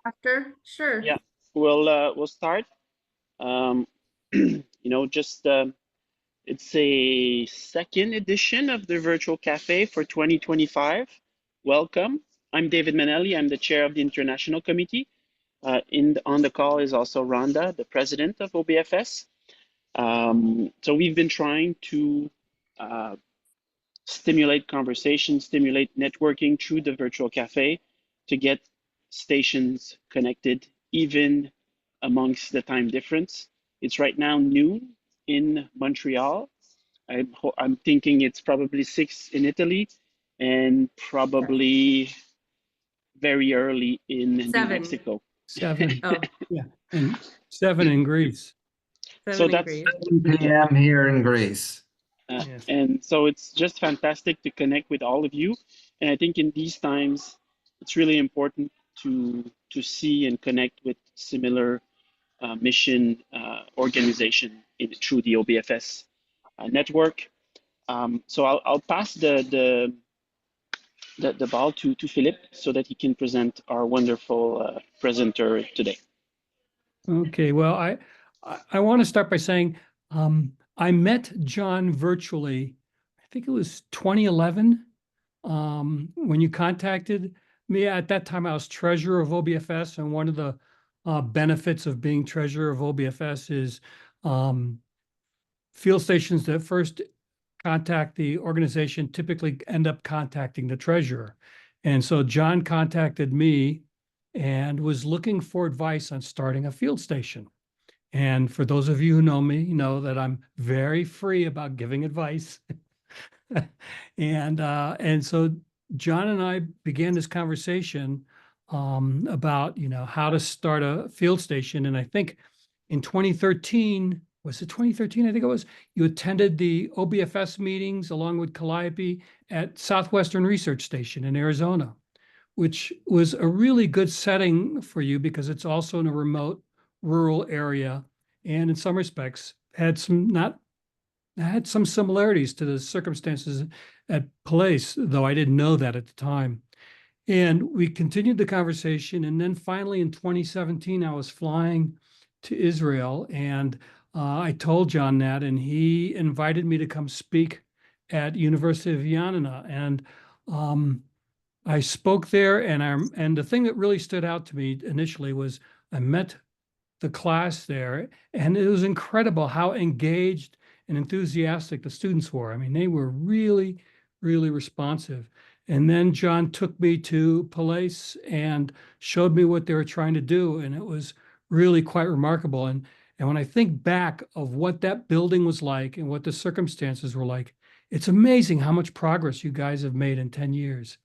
after? Sure. Yeah, we'll start. You know, just it's a second edition of the virtual cafe for 2025. Welcome. I'm David Manelli. I'm the chair of the international committee. On the call is also Rhonda, the president of OBFS. So we've been trying to stimulate conversation, stimulate networking through the virtual cafe to get stations connected, even amongst the time difference. It's right now noon in Montreal. I'm thinking it's probably 6 in Italy and probably very early in New 7. Mexico. 7. Oh, Yeah, and 7 in Greece. 7 So in that's Greece. 7 p.m. here in Greece. Yes. And so it's just fantastic to connect with all of you. And I think in these times, it's really important to see and connect with similar mission organization through the OBFS network. So I'll pass the ball to Philippe so that he can present our wonderful presenter today. Okay, well, I want to start by saying I met John virtually, I think it was 2011, when you contacted me. At that time, I was treasurer of OBFS, and one of the benefits of being treasurer of OBFS is field stations that first contact the organization typically end up contacting the treasurer. And so John contacted me and was looking for advice on starting a field station. And for those of you who know me, know that I'm very free about giving advice. And so John and I began this conversation about, how to start a field station. And I think in 2013, was it 2013? I think it was, you attended the OBFS meetings along with Calliope at Southwestern Research Station in Arizona, which was a really good setting for you because it's also in a remote rural area, and in some respects had some similarities to the circumstances at PALASE, though I didn't know that at the time. And we continued the conversation, and then finally in 2017, I was flying to Israel, and I told John that, and he invited me to come speak at University of Ioannina, and I spoke there, and the thing that really stood out to me initially was I met the class there, and it was incredible how engaged and enthusiastic the students were. I mean, they were really, really responsive. And then John took me to PALASE and showed me what they were trying to do, and it was really quite remarkable. And when I think back of what that building was like and what the circumstances were like, it's amazing how much progress you guys have made in 10 years.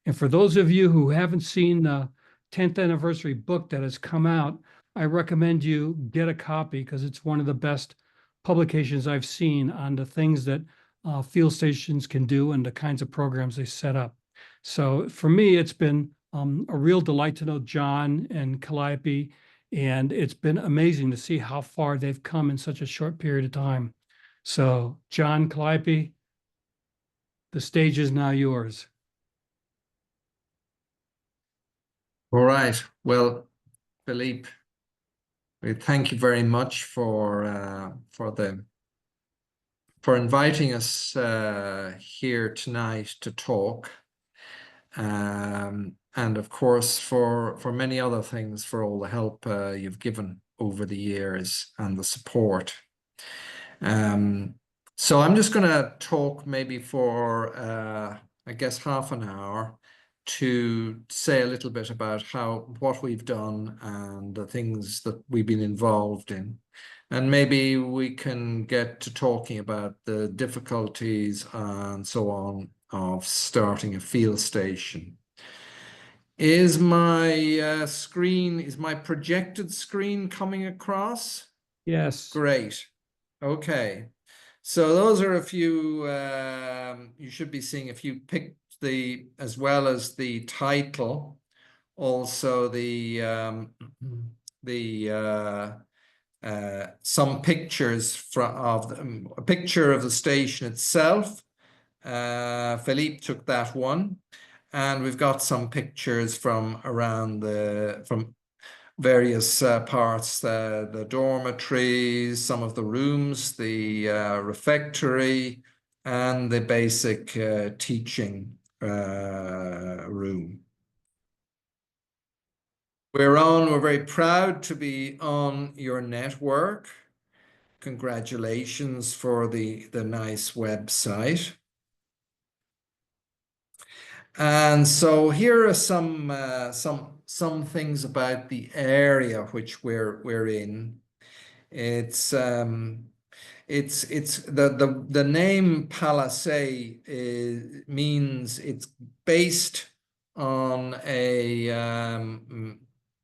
And for those of you who haven't seen the 10th anniversary book that has come out, I recommend you get a copy because it's one of the best publications I've seen on the things that field stations can do and the kinds of programs they set up. So for me, it's been a real delight to know John and Calliope, and it's been amazing to see how far they've come in such a short period of time. So John, Calliope, the stage is now yours. All right. Well, Philippe, we thank you very much for inviting us here tonight to talk, and of course for many other things, for all the help you've given over the years and the support. So I'm just going to talk maybe for I guess half an hour to say a little bit about what we've done and the things that we've been involved in. And maybe we can get to talking about the difficulties and so on of starting a field station. Is my my projected screen coming across? Yes. Great. Okay. So those are a few, you should be seeing a few as well as the title, also some pictures of a picture of the station itself. Philippe took that one, and we've got some pictures from various parts, the dormitories, some of the rooms, the refectory, and the basic teaching room. We're very proud to be on your network. Congratulations for the nice website. And so here are some things about the area which we're in. It's the name PALASE means it's based on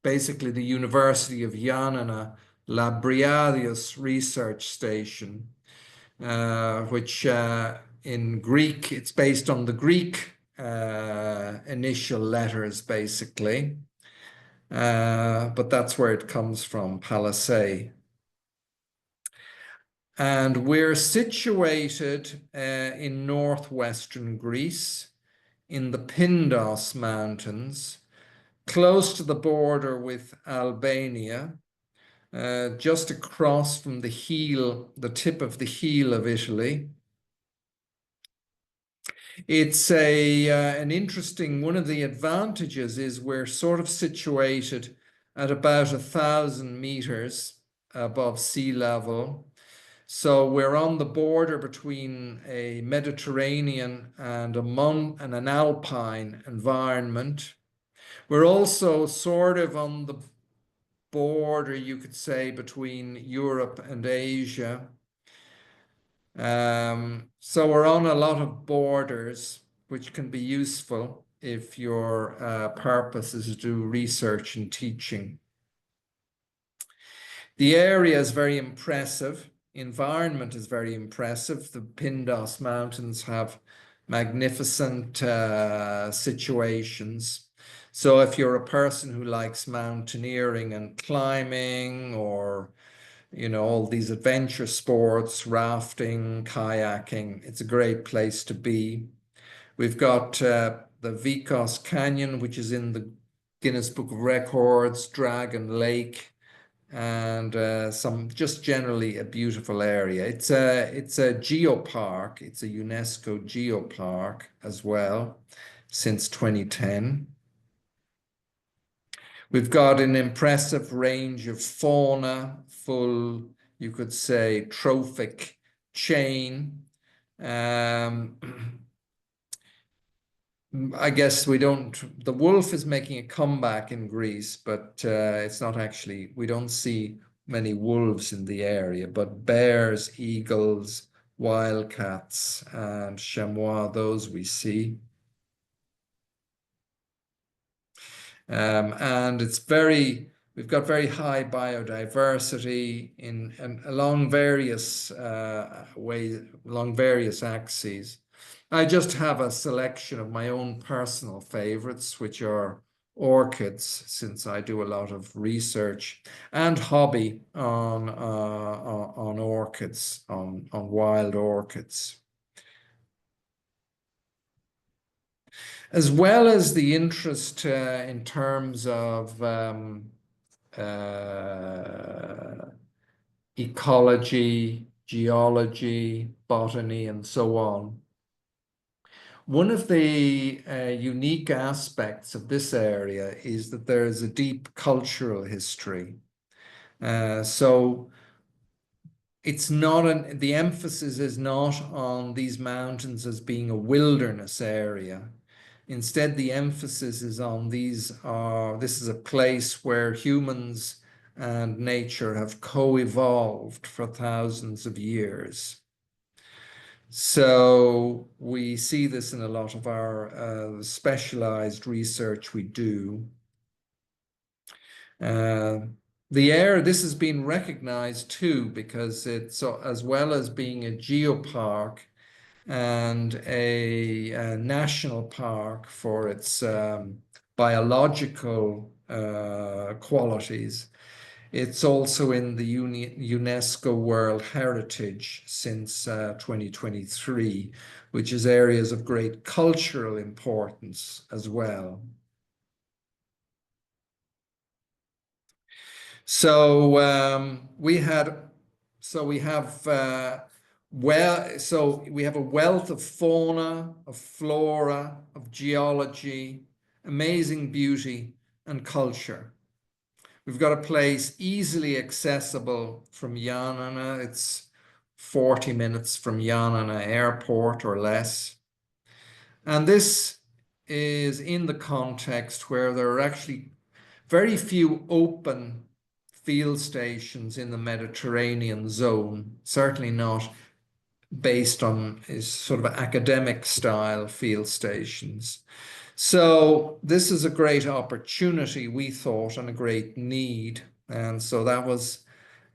basically the University of Ioannina Labriadius research station, which in Greek, it's based on the Greek initial letters, basically. But that's where it comes from, PALASE. And we're situated in northwestern Greece, in the Pindos Mountains, close to the border with Albania, just across from the tip of the heel of Italy. It's an interesting, one of the advantages is we're sort of situated at about 1,000 meters above sea level. So we're on the border between a Mediterranean and an alpine environment. We're also sort of on the border, you could say, between Europe and Asia. So we're on a lot of borders, which can be useful if your purpose is to do research and teaching. The area is very impressive. Environment is very impressive. The Pindos Mountains have magnificent situations. So if you're a person who likes mountaineering and climbing, or all these adventure sports, rafting, kayaking, it's a great place to be. We've got the Vikos Canyon, which is in the Guinness Book of Records, Dragon Lake, and just generally a beautiful area. It's a geopark. It's a UNESCO geopark as well since 2010. We've got an impressive range of fauna, full, you could say, trophic chain. I guess the wolf is making a comeback in Greece, but it's not actually, we don't see many wolves in the area, but bears, eagles, wildcats, and chamois, those we see. And we've got very high biodiversity along various ways, along various axes. I just have a selection of my own personal favorites, which are orchids, since I do a lot of research and hobby on orchids, on wild orchids. As well as the interest in terms of ecology, geology, botany, and so on. One of the unique aspects of this area is that there is a deep cultural history. So the emphasis is not on these mountains as being a wilderness area. Instead, the emphasis is on this is a place where humans and nature have co-evolved for thousands of years. So we see this in a lot of our specialized research we do. This has been recognized too, because it's, as well as being a geopark and a national park for its biological qualities, it's also in the UNESCO World Heritage since 2023, which is areas of great cultural importance as well. So we have we have a wealth of fauna, of flora, of geology, amazing beauty and culture. We've got a place easily accessible from Ioannina. It's 40 minutes from Ioannina airport or less. And this is in the context where there are actually very few open field stations in the Mediterranean zone, certainly not based on sort of academic style field stations. So this is a great opportunity, we thought, and a great need. And so that was,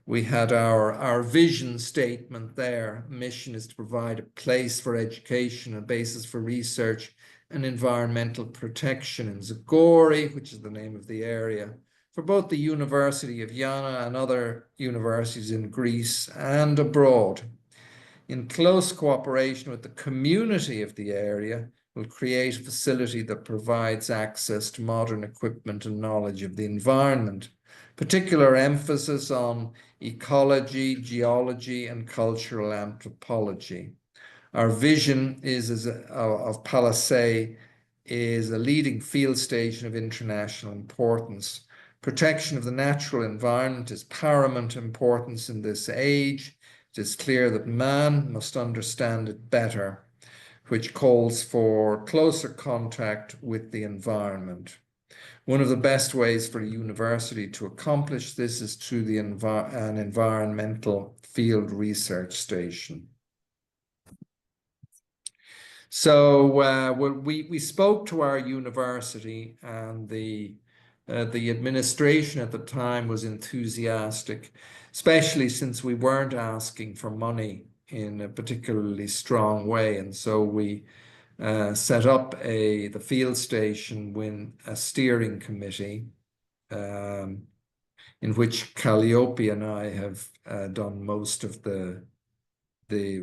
we had our vision statement there. Mission is to provide a place for education, a basis for research and environmental protection in Zagori, which is the name of the area, for both the University of Ioannina and other universities in Greece and abroad. In close cooperation with the community of the area, will create a facility that provides access to modern equipment and knowledge of the environment. Particular emphasis on ecology, geology, and cultural anthropology. Our vision of PALASE is a leading field station of international importance. Protection of the natural environment is paramount importance in this age. It is clear that man must understand it better, which calls for closer contact with the environment. One of the best ways for a university to accomplish this is through an environmental field research station. So we spoke to our university, and the administration at the time was enthusiastic, especially since we weren't asking for money in a particularly strong way. And so we set up the field station with a steering committee, in which Calliope and I have done most of the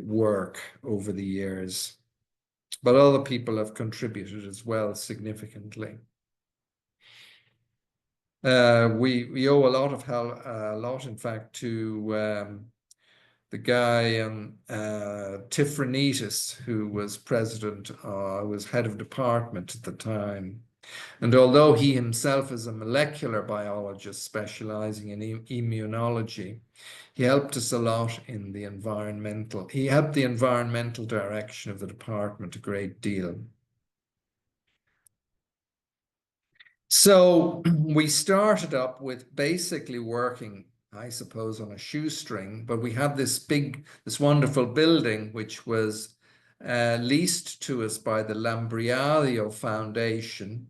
work over the years. But other people have contributed as well significantly. We owe a lot, in fact, to the guy Tifranitis, who was was head of department at the time. And although he himself is a molecular biologist specializing in immunology, he helped us a lot in he helped the environmental direction of the department a great deal. So we started up with basically working, I suppose, on a shoestring, but we had this wonderful building, which was leased to us by the Lambriadio Foundation,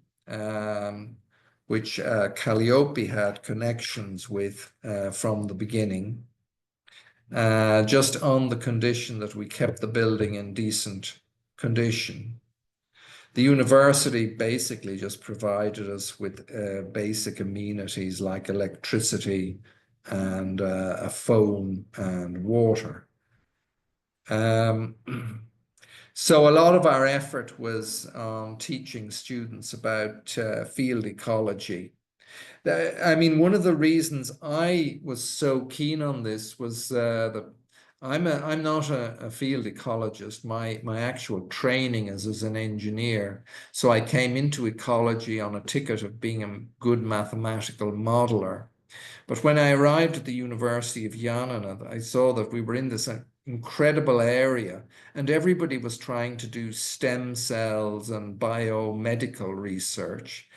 which Calliope had connections with from the beginning, just on the condition that we kept the building in decent condition. The university basically just provided us with basic amenities like electricity and a phone and water. So a lot of our effort was on teaching students about field ecology. I mean, one of the reasons I was so keen on this was that I'm not a field ecologist. My actual training is as an engineer. So I came into ecology on a ticket of being a good mathematical modeler. But when I arrived at the University of Ioannina, I saw that we were in this incredible area, and everybody was trying to do stem cells and biomedical research.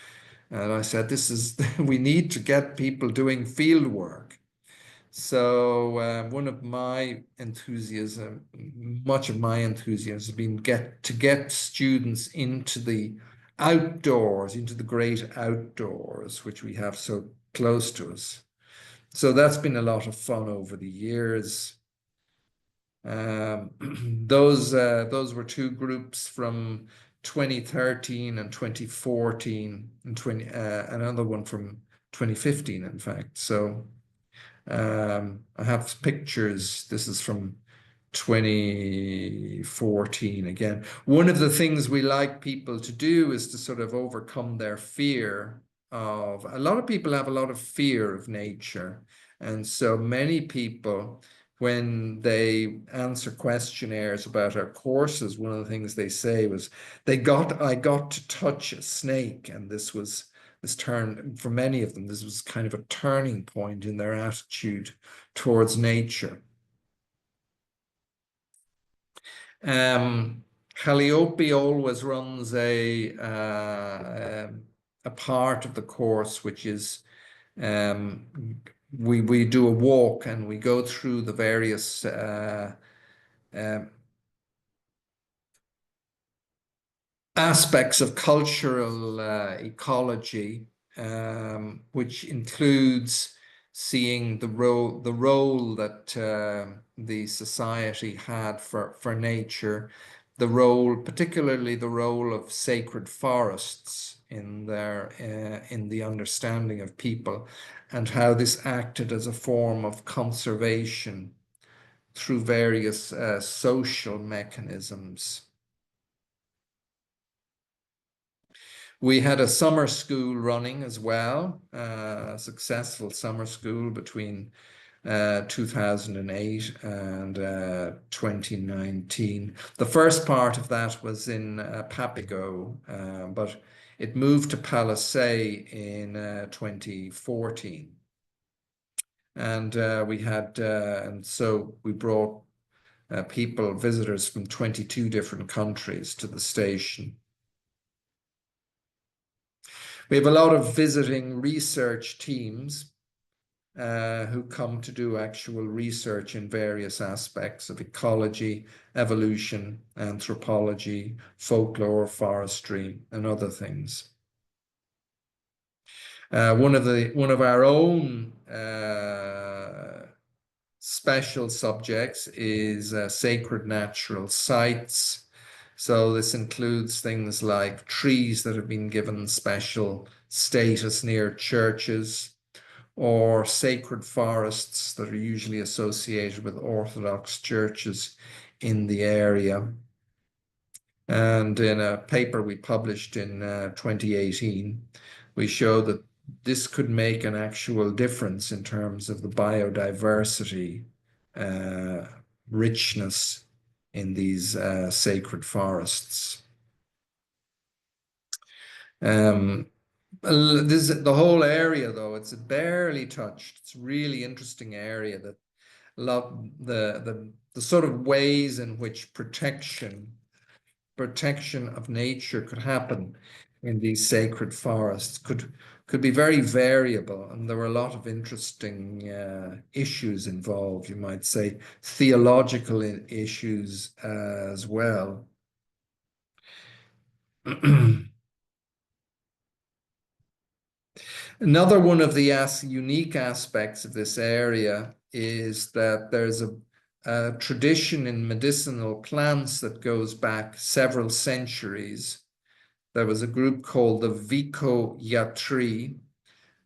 And I said, we need to get people doing field work. So one of my enthusiasm, much of my enthusiasm has been to get students into the outdoors, into the great outdoors, which we have so close to us. So that's been a lot of fun over the years. Those were two groups from 2013 and 2014, and another one from 2015, in fact. So I have pictures. This is from 2014 again. One of the things we like people to do is to sort of overcome their fear a lot of people have a lot of fear of nature. And so many people, when they answer questionnaires about our courses, one of the things they say was, I got to touch a snake. And this turned, for many of them, this was kind of a turning point in their attitude towards nature. Calliope always runs a part of the course, which is we do a walk and we go through the various aspects of cultural ecology, which includes seeing the role that the society had for nature, particularly the role of sacred forests in the understanding of people, and how this acted as a form of conservation through various social mechanisms. We had a summer school running as well, a successful summer school between 2008 and 2019. The first part of that was in Papago, but it moved to PALASE in 2014. And and so we brought visitors from 22 different countries to the station. We have a lot of visiting research teams who come to do actual research in various aspects of ecology, evolution, anthropology, folklore, forestry, and other things. One of our own special subjects is sacred natural sites. So this includes things like trees that have been given special status near churches, or sacred forests that are usually associated with Orthodox churches in the area. And in a paper we published in 2018, we show that this could make an actual difference in terms of the biodiversity richness in these sacred forests. The whole area, though, it's barely touched. It's a really interesting area that the sort of ways in which protection of nature could happen in these sacred forests could be very variable, and there were a lot of interesting issues involved, you might say, theological issues as well. Another one of the unique aspects of this area is that there's a tradition in medicinal plants that goes back several centuries. There was a group called the Vico Yatri,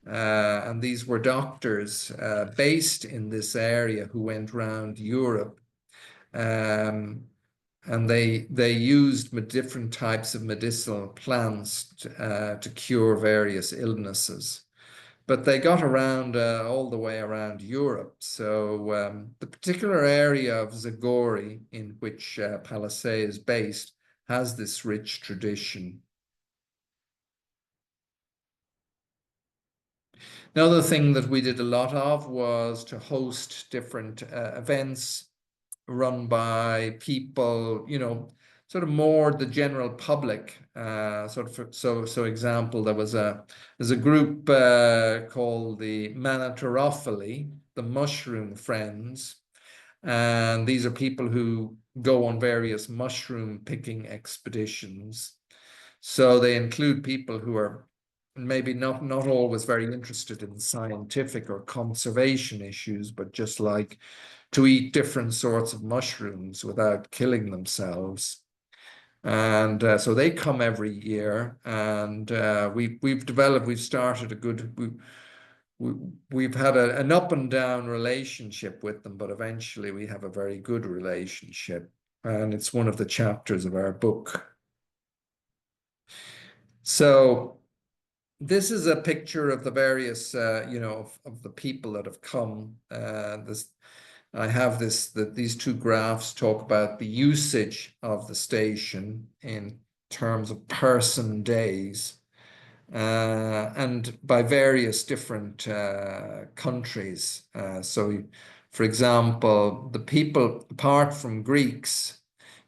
and these were doctors based in this area who went around Europe, and they used different types of medicinal plants to cure various illnesses. But they got around all the way around Europe. So the particular area of Zagori in which PALASE is based has this rich tradition. Another thing that we did a lot of was to host different events run by people, sort of more the general public. So example, there's a group called the Manatarophili, the Mushroom Friends, and these are people who go on various mushroom picking expeditions. So they include people who are maybe not always very interested in scientific or conservation issues, but just like to eat different sorts of mushrooms without killing themselves. And so they come every year, and we've started we've had an up and down relationship with them, but eventually we have a very good relationship, and it's one of the chapters of our book. So this is a picture of the various, of the people that have come. I have these two graphs talk about the usage of the station in terms of person days, and by various different countries. So, for example, the people, apart from Greeks,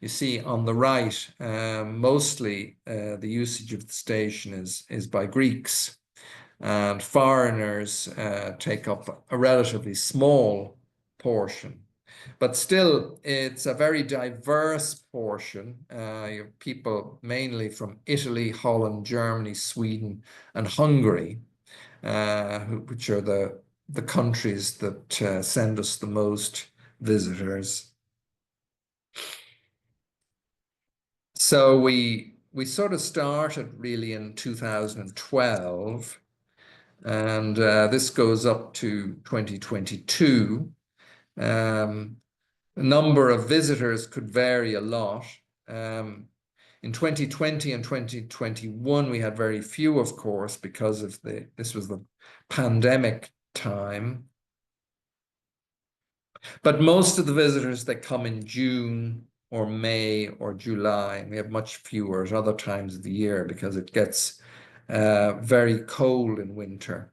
you see on the right, mostly the usage of the station is by Greeks, and foreigners take up a relatively small portion. But still, it's a very diverse portion. You have people mainly from Italy, Holland, Germany, Sweden, and Hungary, which are the countries that send us the most visitors. So we sort of started really in 2012, and this goes up to 2022. The number of visitors could vary a lot. In 2020 and 2021, we had very few, of course, because of this was the pandemic time. But most of the visitors that come in June or May or July, and we have much fewer at other times of the year because it gets very cold in winter.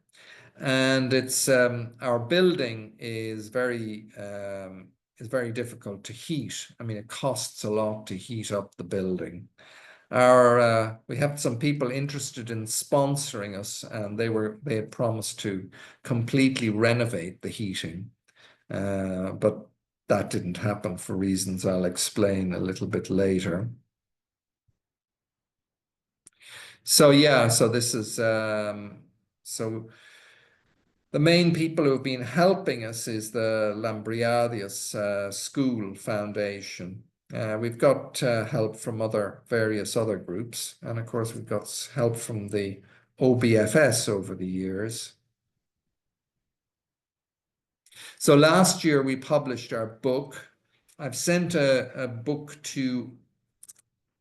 And it's our building is very difficult to heat. I mean, it costs a lot to heat up the building. We have some people interested in sponsoring us, and they had promised to completely renovate the heating, but that didn't happen for reasons I'll explain a little bit later. So yeah, so this is so. The main people who have been helping us is the Lambriadius School Foundation. We've got help from various other groups, and of course we've got help from the OBFS over the years. So last year we published our book. I've sent a book to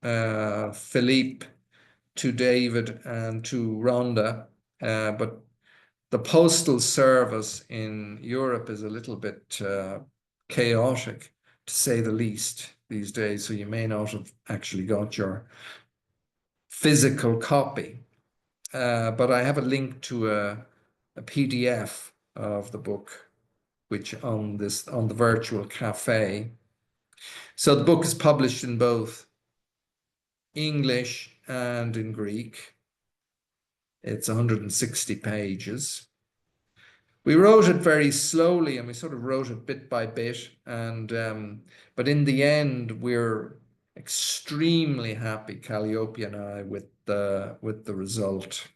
Philippe, to David, and to Rhonda, but the postal service in Europe is a little bit chaotic, to say the least, these days. So you may not have actually got your physical copy. But I have a link to a PDF of the book, which on the virtual cafe. So the book is published in both English and in Greek. It's 160 pages. We wrote it very slowly, and we sort of wrote it bit by bit. And but in the end, we're extremely happy, Calliope and I, with the result.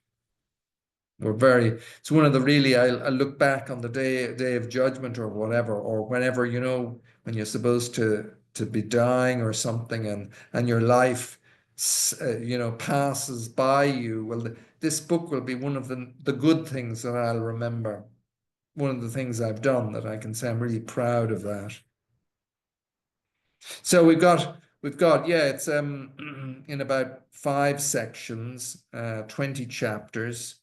It's one of the really, I look back on the day of judgment or whatever, or whenever, when you're supposed to be dying or something, and your life passes by you. Well, this book will be one of the good things that I'll remember. One of the things I've done that I can say I'm really proud of that. So we've got it's in about 5 sections, 20 chapters,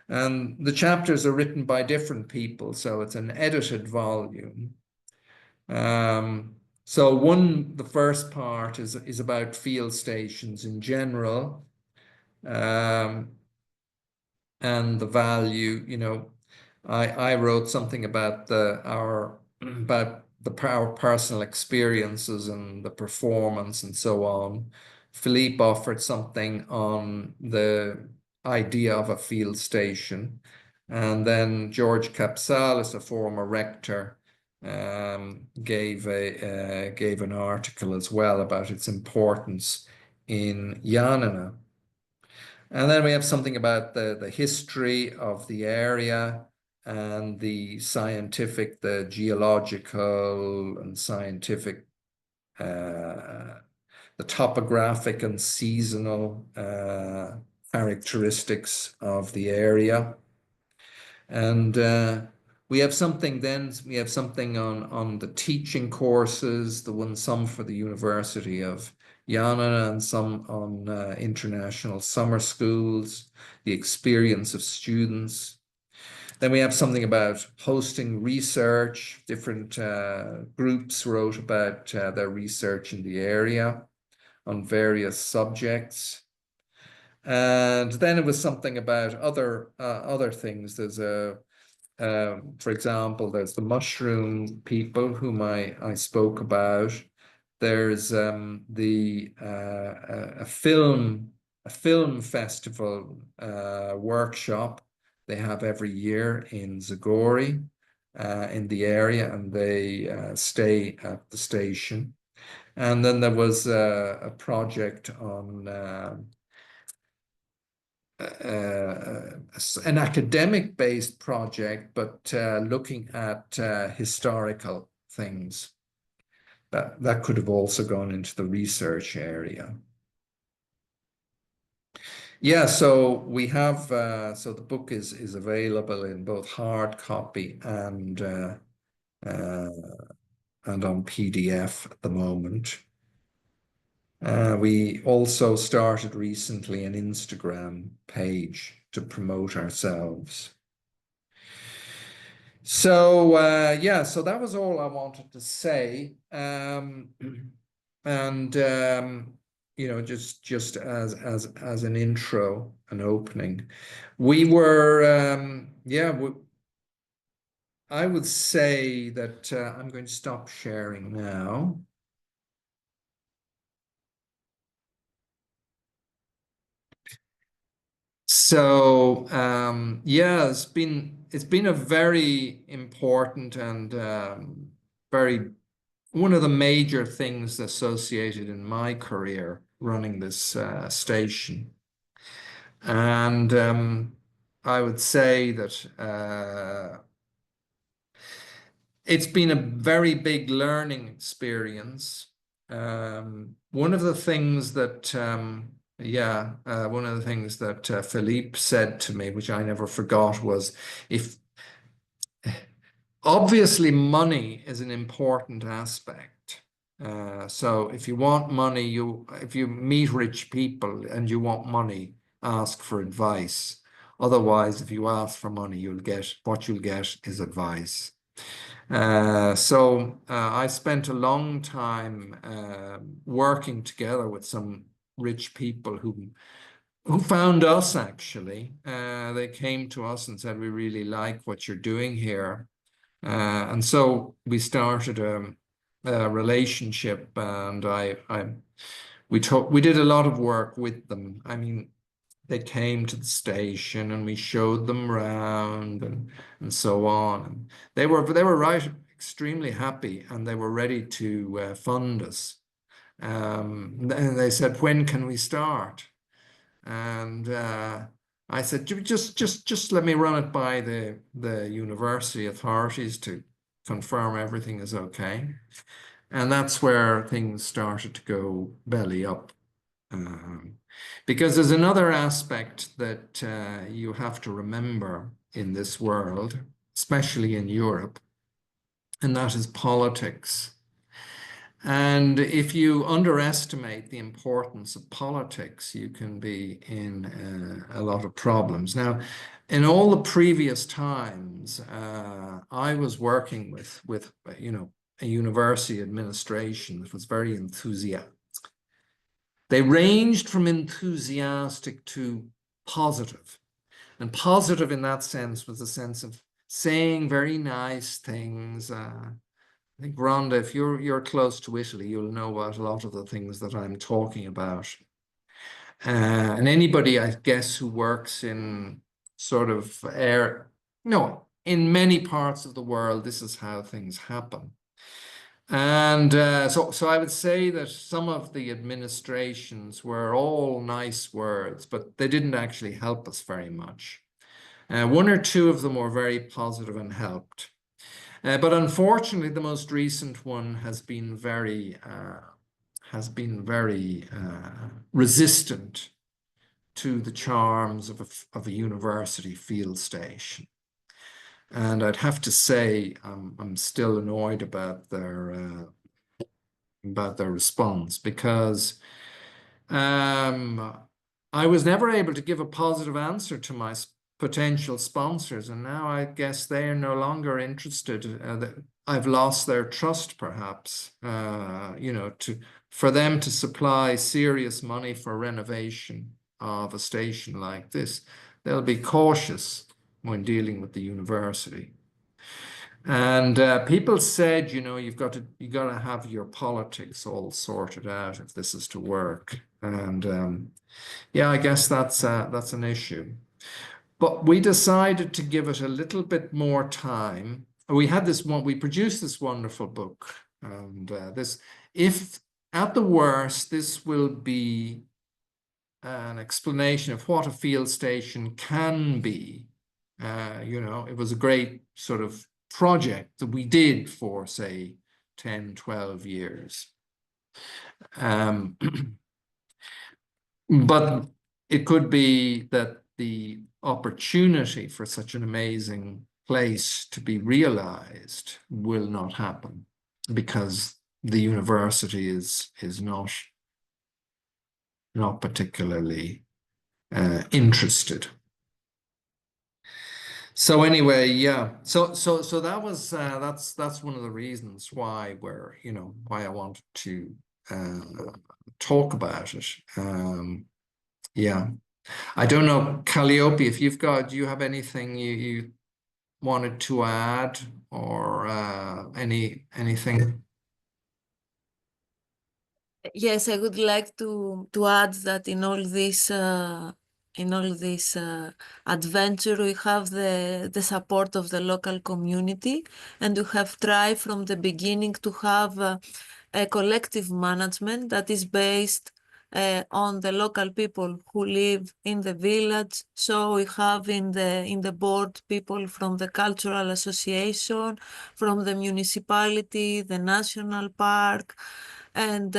and the chapters are written by different people, so it's an edited volume. So the first part is about field stations in general, and the value, I wrote something about our personal experiences and the performance and so on. Philippe offered something on the idea of a field station, and then George Capsalis, a former rector, gave an article as well about its importance in Ioannina. And then we have something about the history of the area and the geological and scientific, the topographic and seasonal characteristics of the area. And we have something on the teaching courses, some for the University of Ioannina and some on international summer schools, the experience of students. Then we have something about hosting research. Different groups wrote about their research in the area on various subjects. And then it was something about other things. There's for example, there's the mushroom people whom I spoke about. There's a film festival workshop they have every year in Zagori in the area, and they stay at the station. And then there was a project on an academic-based project, but looking at historical things. That could have also gone into the research area. Yeah, so we have so the book is available in both hard copy and on PDF at the moment. We also started recently an Instagram page to promote ourselves. So yeah, so that was all I wanted to say. And you know, just as an intro, an opening, we were yeah, I would say that I'm going to stop sharing now. So yeah, it's been a very important and very one of the major things associated in my career running this station. And I would say that it's been a very big learning experience. One of the things that one of the things that Philippe said to me, which I never forgot, was if obviously money is an important aspect. So if you want money, if you meet rich people and you want money, ask for advice. Otherwise, if you ask for money, what you'll get is advice. So I spent a long time working together with some rich people who found us actually. They came to us and said, "We really like what you're doing here." And so we started a relationship, and we did a lot of work with them. I mean, they came to the station and we showed them around and so on. And they were right extremely happy, and they were ready to fund us. And they said, "When can we start?" And I said, just let me run it by the university authorities to confirm everything is okay. And that's where things started to go belly up. Because there's another aspect that you have to remember in this world, especially in Europe, and that is politics. And if you underestimate the importance of politics, you can be in a lot of problems. Now, in all the previous times, I was working with you know, a university administration that was very enthusiastic. They ranged from enthusiastic to positive. And positive in that sense was a sense of saying very nice things. I think, Rhonda, if you're close to Italy, you'll know about a lot of the things that I'm talking about. And anybody, I guess, who works in sort of in many parts of the world, this is how things happen. And so I would say that some of the administrations were all nice words, but they didn't actually help us very much. One or two of them were very positive and helped. But unfortunately, the most recent one has been very resistant to the charms of a university field station. And I'd have to say I'm still annoyed about their about their response, because I was never able to give a positive answer to my potential sponsors, and now I guess they are no longer interested. I've lost their trust, perhaps, for them to supply serious money for renovation of a station like this. They'll be cautious when dealing with the university. And people said, you've got to have your politics all sorted out if this is to work. And yeah, I guess that's an issue. But we decided to give it a little bit more time. We produced this wonderful book, and if at the worst, this will be an explanation of what a field station can be. It was a great sort of project that we did for, say, 10, 12 years. But it could be that the opportunity for such an amazing place to be realized will not happen because the university is not particularly interested. So anyway, yeah. So that was that's one of the reasons why why I wanted to talk about it. Yeah. I don't know, Calliope, if do you have anything you wanted to add, or anything? Yes, I would like to add that in all this adventure, we have the support of the local community, and we have tried from the beginning to have a collective management that is based on the local people who live in the village. So we have in the board people from the cultural association, from the municipality, the national park, and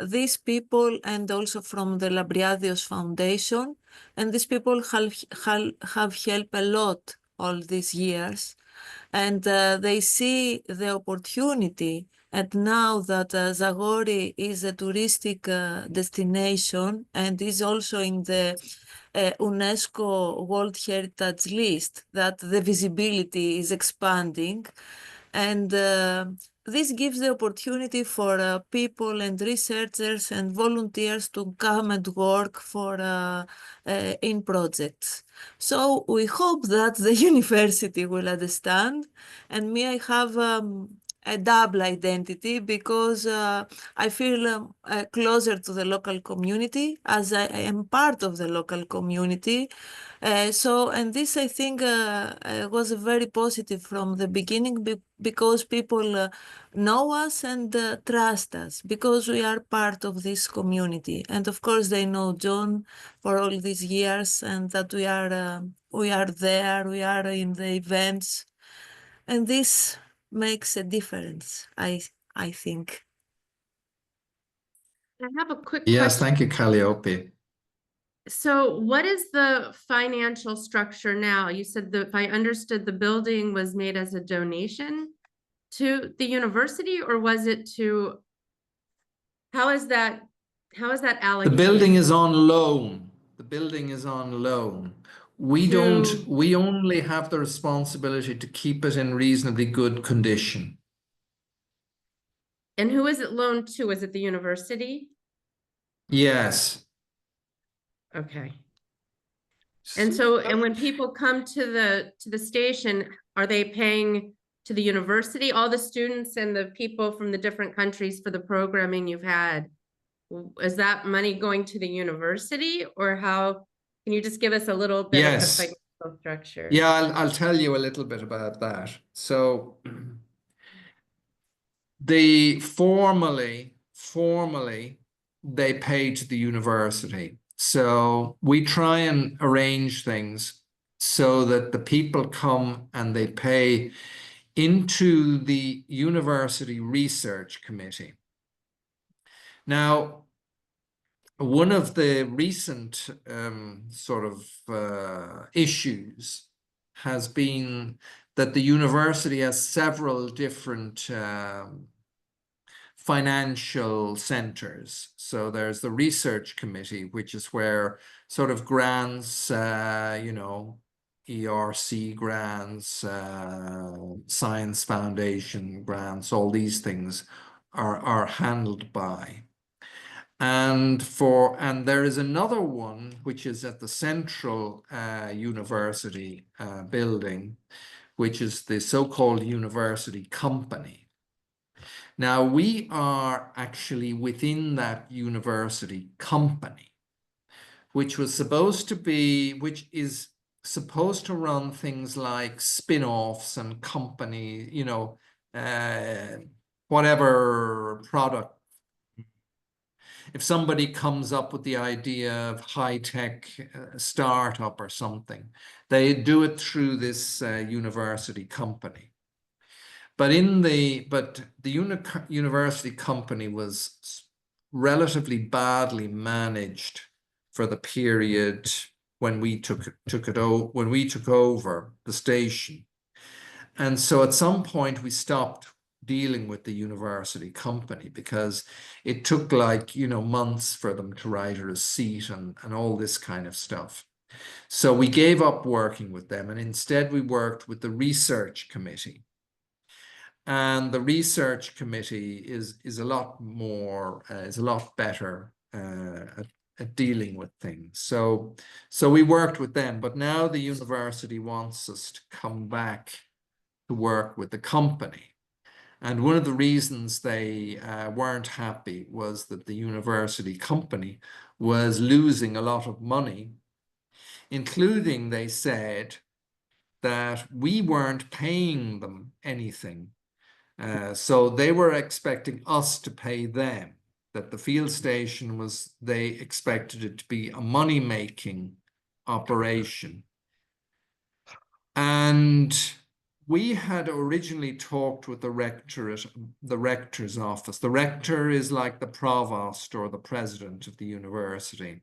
these people, and also from the Labriadios Foundation, and these people have helped a lot all these years, and they see the opportunity. And now that Zagori is a touristic destination and is also in the UNESCO World Heritage List, that the visibility is expanding. And this gives the opportunity for people and researchers and volunteers to come and work in projects. So we hope that the university will understand. And me, I have a double identity because I feel closer to the local community, as I am part of the local community. And this, I think, was very positive from the beginning because people know us and trust us because we are part of this community. And of course, they know John for all these years, and that we are there, we are in the events, and this makes a difference, I think. I have a quick Yes, question. thank you, Calliope. So what is the financial structure now? You said that, if I understood, the building was made as a donation to the university, or was it how is that The allocated? building is on loan. The building is on loan. We only have the responsibility to keep it in reasonably good condition. And who is it loaned to? Is it the university? Yes. Okay. And so, and when people come to the station, are they paying to the university, all the students and the people from the different countries for the programming you've had? Is that money going to the university, or how? Can you just give us a little bit of the financial structure? Yeah, I'll tell you a little bit about that. So formally, they pay to the university. So we try and arrange things so that the people come and they pay into the university research committee. Now, one of the recent issues has been that the university has several different financial centers. So there's the research committee, which is where sort of grants, you know, ERC grants, Science Foundation grants, all these things are handled by. And there is another one which is at the central university building, which is the so-called university company. Now we are actually within that university company, which is supposed to run things like spin-offs and company, you know, whatever product. If somebody comes up with the idea of high-tech startup or something, they do it through this university company. But the university company was relatively badly managed for the period when we took over the station. And so at some point we stopped dealing with the university company because it took, like, you know, months for them to write a receipt and all this kind of stuff. So we gave up working with them, and instead we worked with the research committee. And the research committee is a lot better at dealing with things. So we worked with them, but now the university wants us to come back to work with the company. And one of the reasons they weren't happy was that the university company was losing a lot of money, including, they said, that we weren't paying them anything. So they were expecting us to pay them, that the field station they expected it to be a money-making operation. And we had originally talked with the rector's office. The rector is like the provost or the president of the university.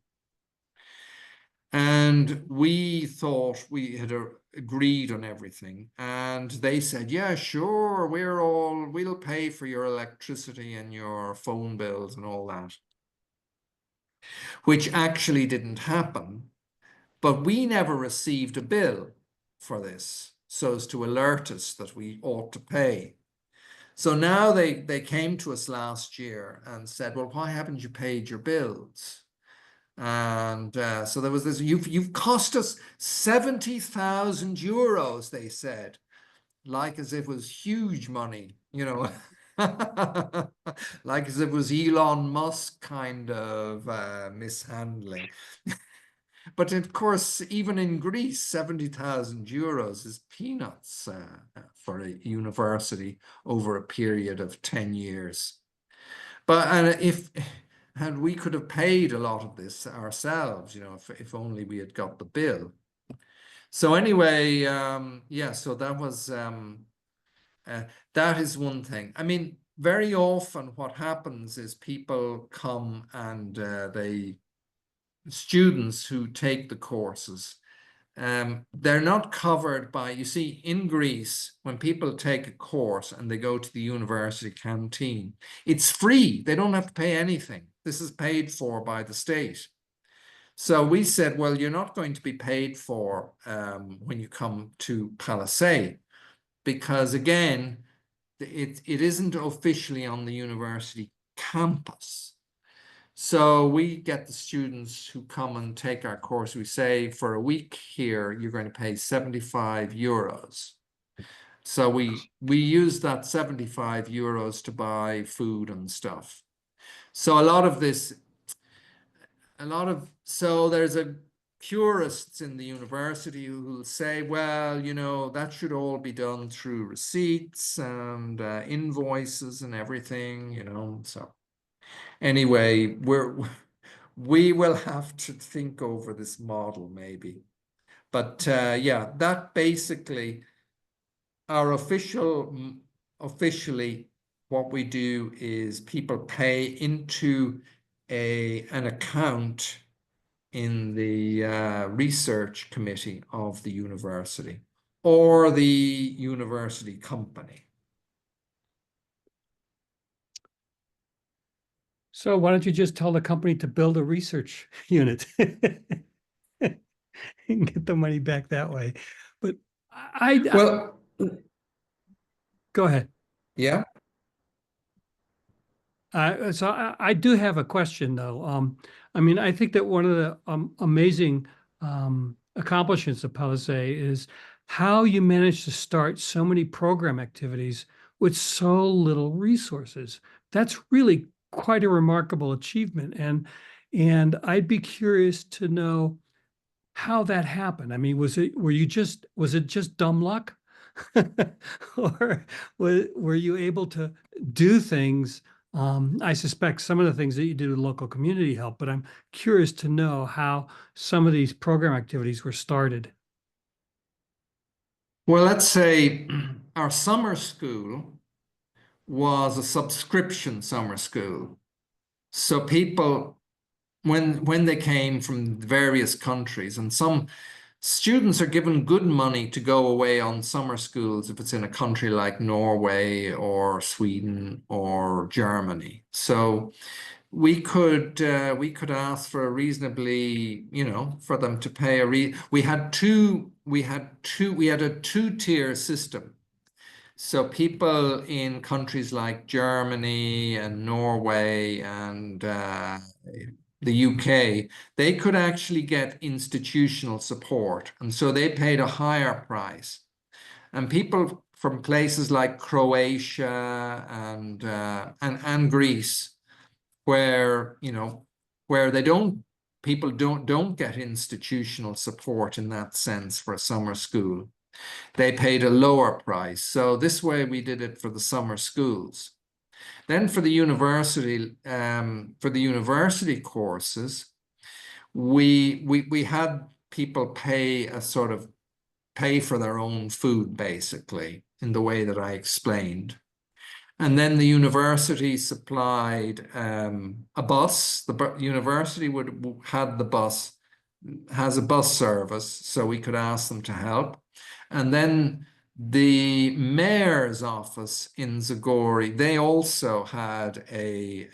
And we thought we had agreed on everything. And they said, yeah, sure, we'll pay for your electricity and your phone bills and all that, which actually didn't happen. But we never received a bill for this, so as to alert us that we ought to pay. So now they came to us last year and said, well, why haven't you paid your bills? And so there was this, you've cost us 70,000 euros, they said, like as if it was huge money, you know, like as if it was Elon Musk kind of mishandling. But of course, even in Greece, 70,000 euros is peanuts for a university over a period of 10 years. And we could have paid a lot of this ourselves, you know, if only we had got the bill. So anyway, yeah, so that was, that is one thing. I mean, very often what happens is people come and students who take the courses, they're not covered by, you see, in Greece, when people take a course and they go to the university canteen, it's free. They don't have to pay anything. This is paid for by the state. So we said, well, you're not going to be paid for when you come to PALASE, because again, it isn't officially on the university campus. So we get the students who come and take our course. We say, for a week here, you're going to pay 75 euros. So we use that 75 euros to buy food and stuff. So so there's purists in the university who will say, well, you know, that should all be done through receipts and invoices and everything, you know, so. Anyway, we will have to think over this model maybe. But yeah, that basically, officially what we do is people pay into an account in the research committee of the university or the university company. So why don't you just tell the company to build a research unit and get the money back that way? But Well, go ahead. yeah. I do have a question though. I mean, I think that one of the amazing accomplishments of PALASE is how you manage to start so many program activities with so little resources. That's really quite a remarkable achievement, and I'd be curious to know how that happened. I mean, was it just dumb luck? Or were you able to do things? I suspect some of the things that you did with local community help, but I'm curious to know how some of these program activities were started. Well, let's say our summer school was a subscription summer school. So people, when they came from various countries, and some students are given good money to go away on summer schools if it's in a country like Norway or Sweden or Germany. So we could ask for a reasonably, for them to pay we had a two-tier system. So people in countries like Germany and Norway and the UK, they could actually get institutional support. And so they paid a higher price. And people from places like Croatia and Greece, where, where people don't get institutional support in that sense for a summer school, they paid a lower price. So this way we did it for the summer schools. Then for the university courses, we had people pay for their own food, basically, in the way that I explained. And then the university supplied a bus. The university has a bus service, so we could ask them to help. And then the mayor's office in Zagori, they also had a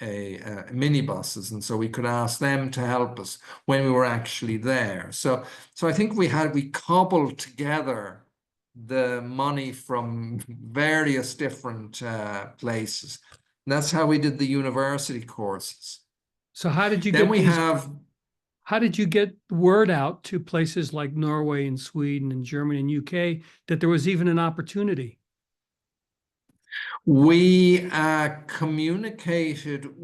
minibuses, and so we could ask them to help us when we were actually there. So I think we cobbled together the money from various different places. And that's how we did the university courses. So how did you Then get how did you get word out to places like Norway and Sweden and Germany and UK that there was even an opportunity? We communicated,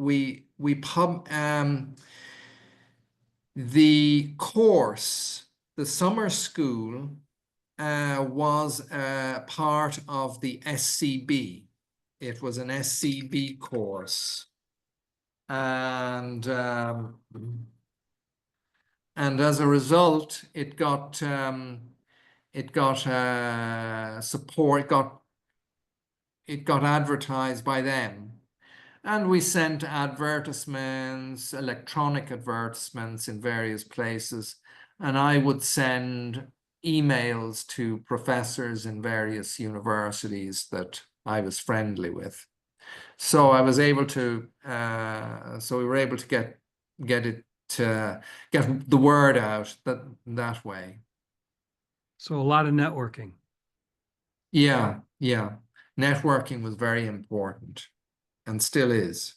the course, the summer school was part of the SCB. It was an SCB course. And as a result, it got support. It got advertised by them, and we sent advertisements, electronic advertisements in various places. And I would send emails to professors in various universities that I was friendly with. So I was able to. So we were able to get the word out that way. So a lot of networking. Yeah. Networking was very important and still is.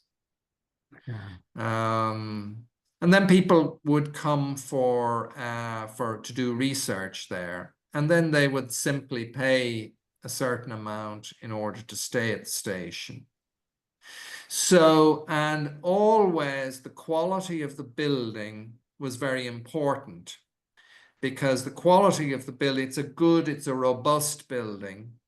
Yeah. And then people would come to do research there, and then they would simply pay a certain amount in order to stay at the station. So, and always the quality of the building was very important, because the quality of the building, it's a robust building.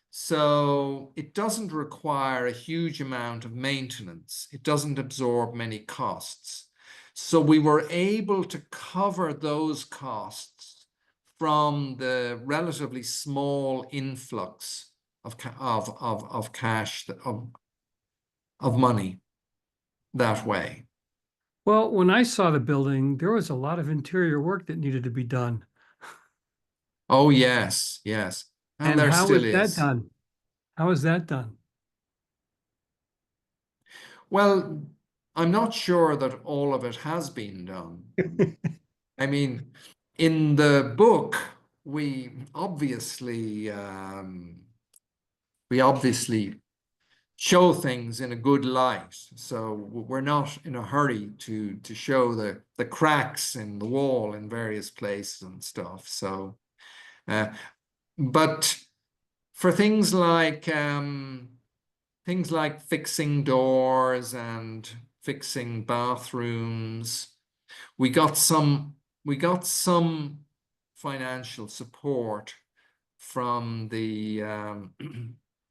So it doesn't require a huge amount of maintenance. It doesn't absorb many costs. So we were able to cover those costs from the relatively small influx of cash, of money that way. Well, when I saw the building, there was a lot of interior work that needed to be done. Oh, yes. And there how still was that is. done? How was that done? Well, I'm not sure that all of it has been done. I mean, in the book, we obviously show things in a good light. So we're not in a hurry to show the cracks in the wall in various places and stuff. So, but for things like fixing doors and fixing bathrooms, we got some financial support from the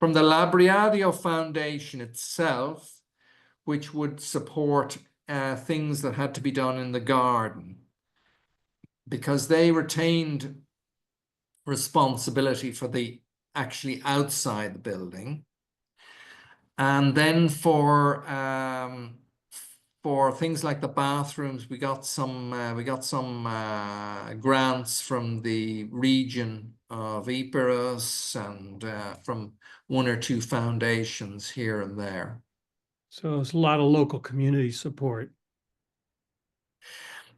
from the Labriadio Foundation itself, which would support things that had to be done in the garden, because they retained responsibility for the actually outside the building. And then for things like the bathrooms, we got some grants from the region of Epirus and from one or two foundations here and there. So it's a lot of local community support.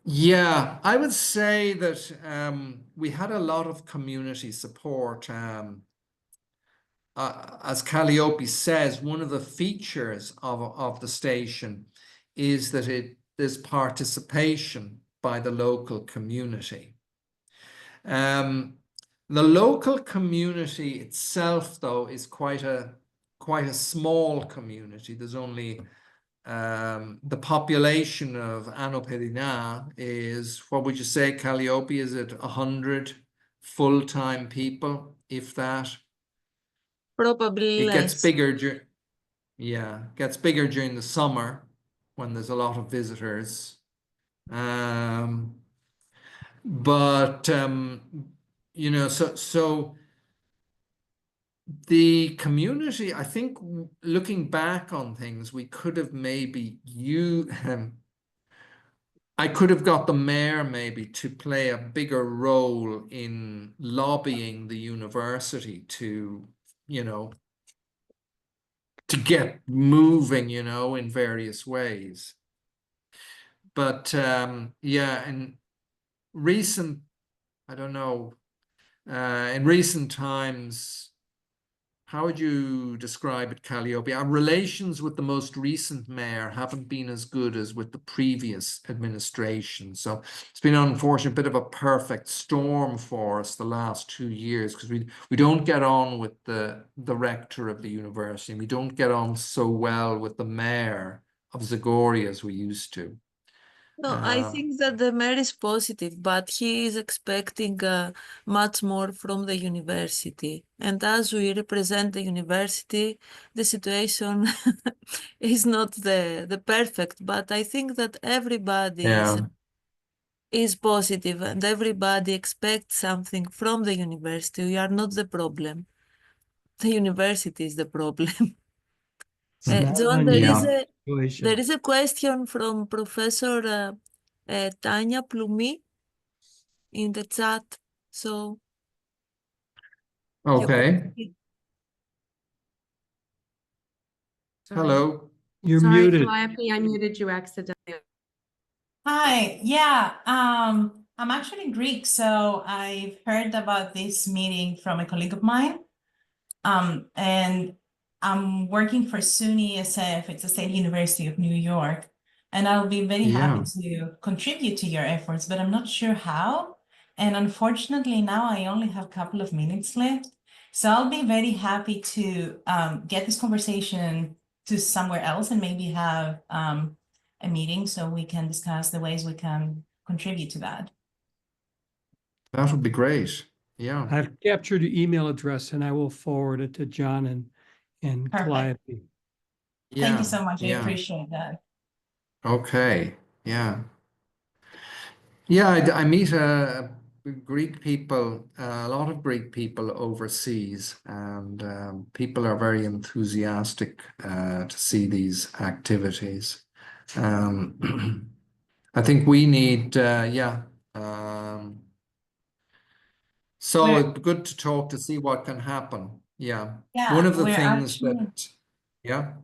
Yeah, I would say that we had a lot of community support. As Calliope says, one of the features of the station is that there's participation by the local community. The local community itself, though, is quite a small community. There's only the population of Ano Pedina is, what would you say, Calliope? Is it 100 full-time people, if that? Probably It gets less. bigger gets bigger during the summer when there's a lot of visitors. But you know, so the community, I think, looking back on things, we could have maybe I could have got the mayor maybe to play a bigger role in lobbying the university to, you know, to get moving, you know, in various ways. But yeah, in recent, I don't know, in recent times, how would you describe it, Calliope? Our relations with the most recent mayor haven't been as good as with the previous administration. So it's been an unfortunate bit of a perfect storm for us the last 2 years, because we don't get on with the rector of the university, and we don't get on so well with the mayor of Zagorje as we used to. No, I think that the mayor is positive, but he is expecting much more from the university. And as we represent the university, the situation is not the perfect, but I think that everybody is positive and everybody expects something from the university. We are not the problem. The university is the problem. Not John, an unusual situation. there is a question from Professor Tanya Plumi in the chat. So Okay. Hello. You're Sorry, muted. Calliope, I muted you accidentally. Hi, yeah, I'm actually Greek, so I've heard about this meeting from a colleague of mine. And I'm working for SUNY SF, it's the State University of New York, and I'll be very happy to contribute to your efforts, but I'm not sure how. And unfortunately, now I only have a couple of minutes left. So I'll be very happy to get this conversation to somewhere else and maybe have a meeting so we can discuss the ways we can contribute to that. That would be great. Yeah. I've captured your email address and I will forward it to John and Perfect. Calliope. Thank you so much. I appreciate that. Okay. Yeah. Yeah, I meet Greek people, a lot of Greek people overseas, and people are very enthusiastic to see these activities. I think we need, so it's good to talk to see what can happen. Yeah. Yeah, One of the we're things actually, that, yeah.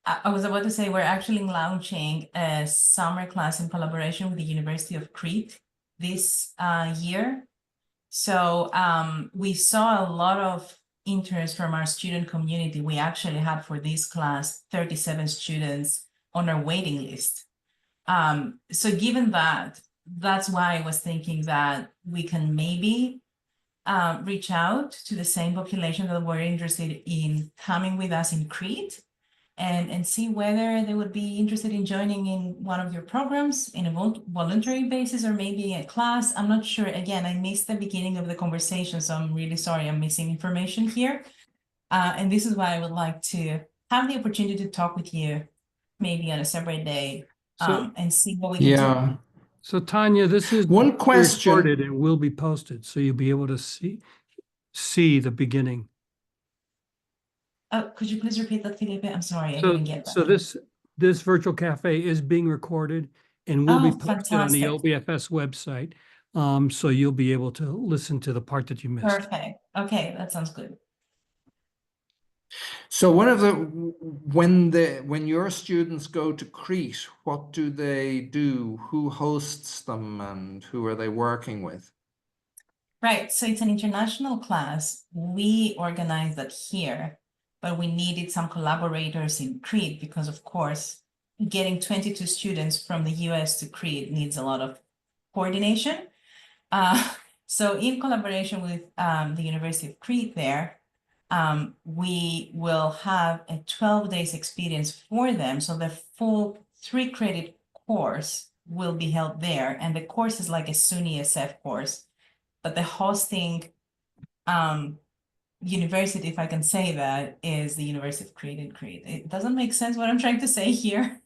I was about to say we're actually launching a summer class in collaboration with the University of Crete this year. So we saw a lot of interest from our student community. We actually had for this class 37 students on our waiting list. So given that, that's why I was thinking that we can maybe reach out to the same population that were interested in coming with us in Crete and see whether they would be interested in joining in one of your programs in a voluntary basis or maybe a class. I'm not sure. Again, I missed the beginning of the conversation, so I'm really sorry I'm missing information here. And this is why I would like to have the opportunity to talk with you maybe on a separate day and see what we can do. So Tanya, this is One question. recorded and will be posted, so you'll be able to see the beginning. Could you please repeat that, Felipe? I'm sorry, I didn't get that. So this virtual cafe is being recorded and will be posted on the OBFS website. So you'll be able to listen to the part that you missed. Perfect. Okay, that sounds good. So when your students go to Crete, what do they do? Who hosts them and who are they working with? Right, so it's an international class. We organized that here, but we needed some collaborators in Crete because, of course, getting 22 students from the US to Crete needs a lot of coordination. So in collaboration with the University of Crete there, we will have a 12 days experience for them. So the full 3-credit course will be held there. And the course is like a SUNY SF course, but the hosting university, if I can say that, is the University of Crete in Crete. It doesn't make sense what I'm trying to say here.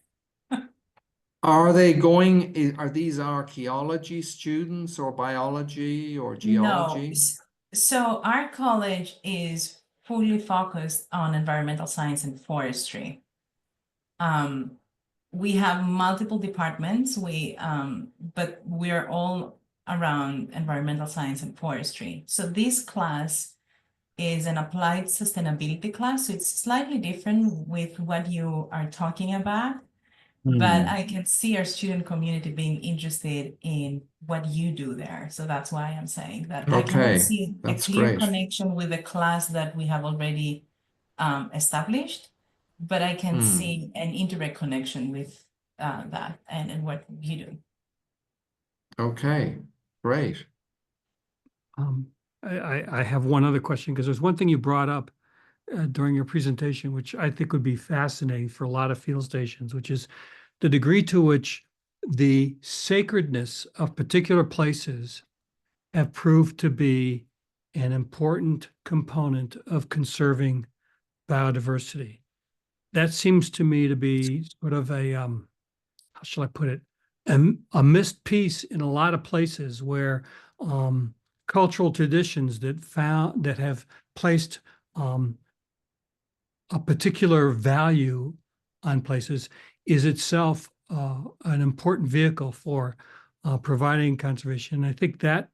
Are these archaeology students or biology or geology? No. So our college is fully focused on environmental science and forestry. We have multiple departments, but we're all around environmental science and forestry. So this class is an applied sustainability class. So it's slightly different with what you are talking about. But I can see our student community being interested in what you do there. So that's why I'm saying that I cannot see a clear connection with the class that we have already established, but I can see an indirect connection with that and what you do. Okay, great. I have one other question because there's one thing you brought up during your presentation, which I think would be fascinating for a lot of field stations, which is the degree to which the sacredness of particular places have proved to be an important component of conserving biodiversity. That seems to me to be sort of a, how shall I put it, a missed piece in a lot of places where cultural traditions that have placed a particular value on places is itself an important vehicle for providing conservation. I think that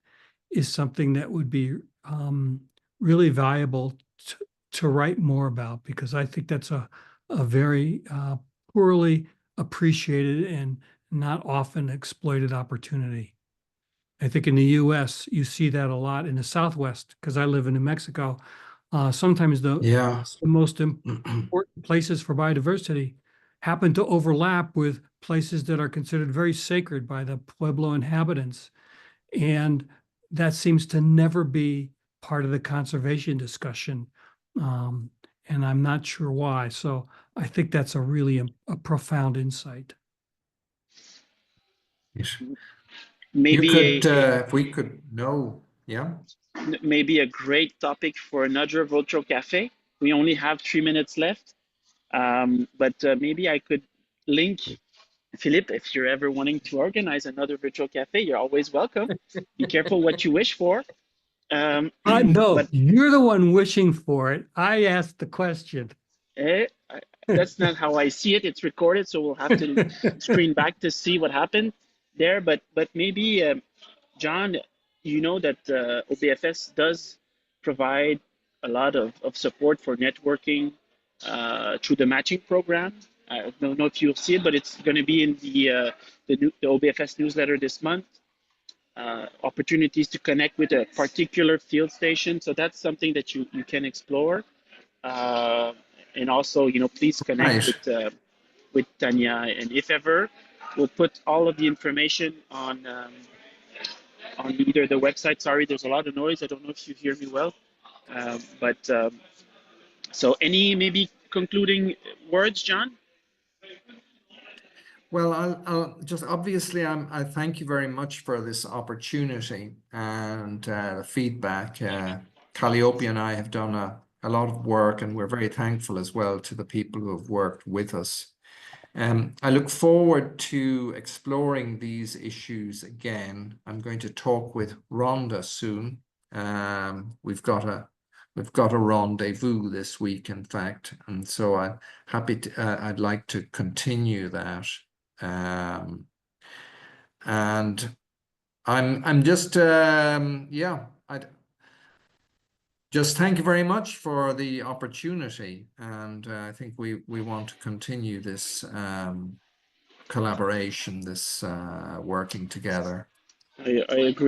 is something that would be really valuable to write more about, because I think that's a very poorly appreciated and not often exploited opportunity. I think in the US, you see that a lot in the Southwest, because I live in New Mexico. Sometimes the most important places for biodiversity happen to overlap with places that are considered very sacred by the Pueblo inhabitants. And that seems to never be part of the conservation discussion. And I'm not sure why. So I think that's a really a profound insight. Yes. Maybe you could, if we could know, maybe a great topic for another virtual cafe. We only have 3 minutes left, but maybe I could link Philippe, if you're ever wanting to organize another virtual cafe, you're always welcome. Be careful what you wish for. No, but you're the one wishing for it. I asked the question. That's not how I see it. It's recorded, so we'll have to screen back to see what happened there. But maybe, John, you know that OBFS does provide a lot of support for networking through the matching program. I don't know if you'll see it, but it's going to be in the OBFS newsletter this month. Opportunities to connect with a particular field station. So that's something that you can explore. And also, you know, please connect with Tanya. And if ever, we'll put all of the information on either the website. Sorry, there's a lot of noise. I don't know if you hear me well. So any maybe concluding words, John? Well, I'll just obviously I thank you very much for this opportunity and the feedback. Calliope and I have done a lot of work, and we're very thankful as well to the people who have worked with us. I look forward to exploring these issues again. I'm going to talk with Rhonda soon. We've got a rendezvous this week, in fact, and so I'm happy to. I'd like to continue that. And I'm just I'd just thank you very much for the opportunity, and I think we want to continue this collaboration, this working together. I agree.